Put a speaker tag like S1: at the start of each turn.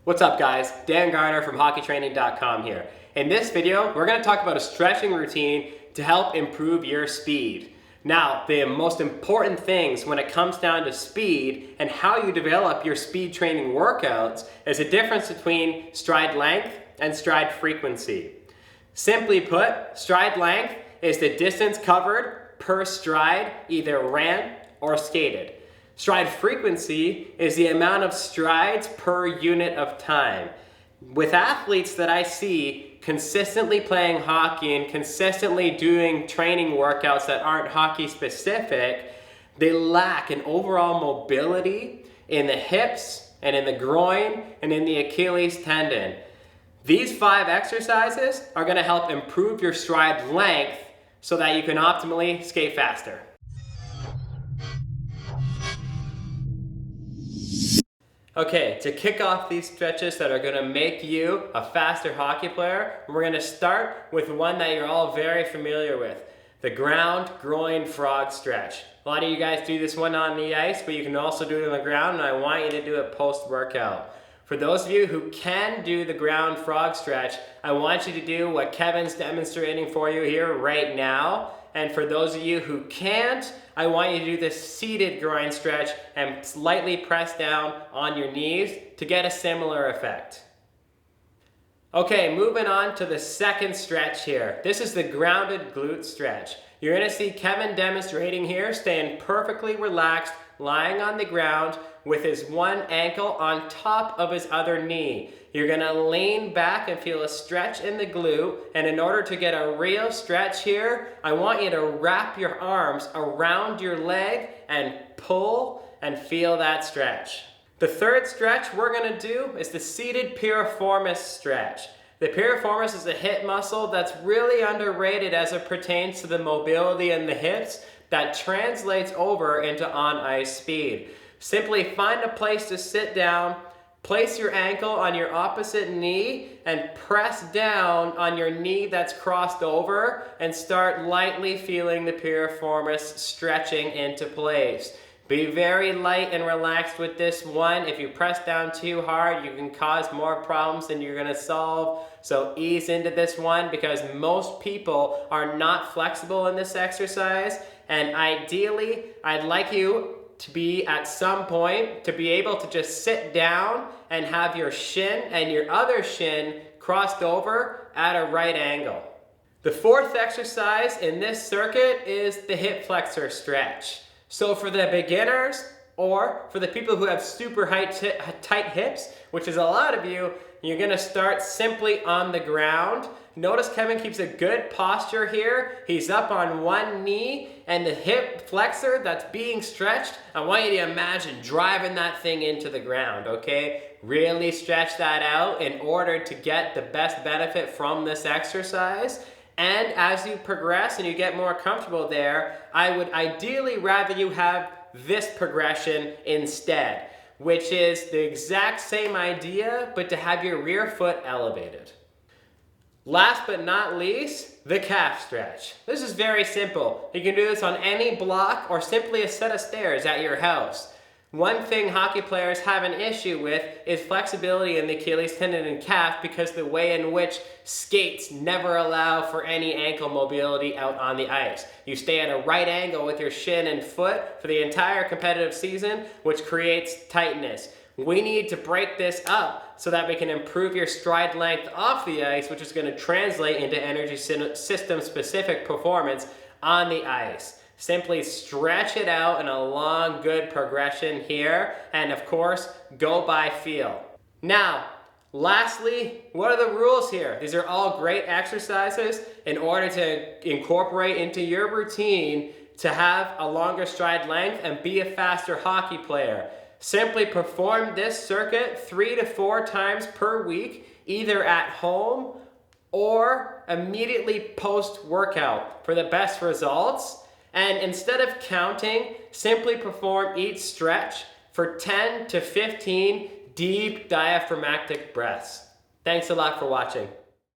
S1: What's up guys, Dan Garner from hockeytraining.com here. In this video, we're going to talk about a stretching routine to help improve your speed. Now, the most important things when it comes down to speed and how you develop your speed training workouts is the difference between stride length and stride frequency. Simply put, stride length is the distance covered per stride, either ran or skated. Stride frequency is the amount of strides per unit of time. With athletes that I see consistently playing hockey and consistently doing training workouts that aren't hockey specific, they lack an overall mobility in the hips and in the groin and in the Achilles tendon. These 5 exercises are going to help improve your stride length so that you can optimally skate faster. Okay, to kick off these stretches that are going to make you a faster hockey player, we're going to start with one that you're all very familiar with, the ground groin frog stretch. A lot of you guys do this one on the ice, but you can also do it on the ground, and I want you to do it post-workout. For those of you who can do the ground frog stretch, I want you to do what Kevin's demonstrating for you here right now. And for those of you who can't, I want you to do this seated groin stretch and slightly press down on your knees to get a similar effect. Okay, moving on to the second stretch here. This is the grounded glute stretch. You're going to see Kevin demonstrating here, staying perfectly relaxed, lying on the ground with his one ankle on top of his other knee. You're going to lean back and feel a stretch in the glute, and in order to get a real stretch here, I want you to wrap your arms around your leg and pull and feel that stretch. The third stretch we're going to do is the seated piriformis stretch. The piriformis is a hip muscle that's really underrated as it pertains to the mobility in the hips that translates over into on-ice speed. Simply find a place to sit down, place your ankle on your opposite knee, and press down on your knee that's crossed over and start lightly feeling the piriformis stretching into place. Be very light and relaxed with this one. If you press down too hard, you can cause more problems than you're gonna solve. So ease into this one because most people are not flexible in this exercise. And ideally, I'd like you to be at some point to be able to just sit down and have your shin and your other shin crossed over at a right angle. The fourth exercise in this circuit is the hip flexor stretch. So for the beginners or for the people who have super tight hips, which is a lot of you, you're gonna start simply on the ground. Notice Kevin keeps a good posture here. He's up on one knee and the hip flexor that's being stretched, I want you to imagine driving that thing into the ground, okay? Really stretch that out in order to get the best benefit from this exercise. And as you progress and you get more comfortable there, I would ideally rather you have this progression instead, which is the exact same idea, but to have your rear foot elevated. Last but not least, the calf stretch. This is very simple. You can do this on any block or simply a set of stairs at your house. One thing hockey players have an issue with is flexibility in the Achilles tendon and calf because the way in which skates never allow for any ankle mobility out on the ice. You stay at a right angle with your shin and foot for the entire competitive season, which creates tightness. We need to break this up so that we can improve your stride length off the ice, which is going to translate into energy system specific performance on the ice. Simply stretch it out in a long, good progression here, and of course, go by feel. Now, lastly, what are the rules here? These are all great exercises in order to incorporate into your routine to have a longer stride length and be a faster hockey player. Simply perform this circuit 3 to 4 times per week, either at home or immediately post-workout for the best results. And instead of counting, simply perform each stretch for 10 to 15 deep diaphragmatic breaths. Thanks a lot for watching.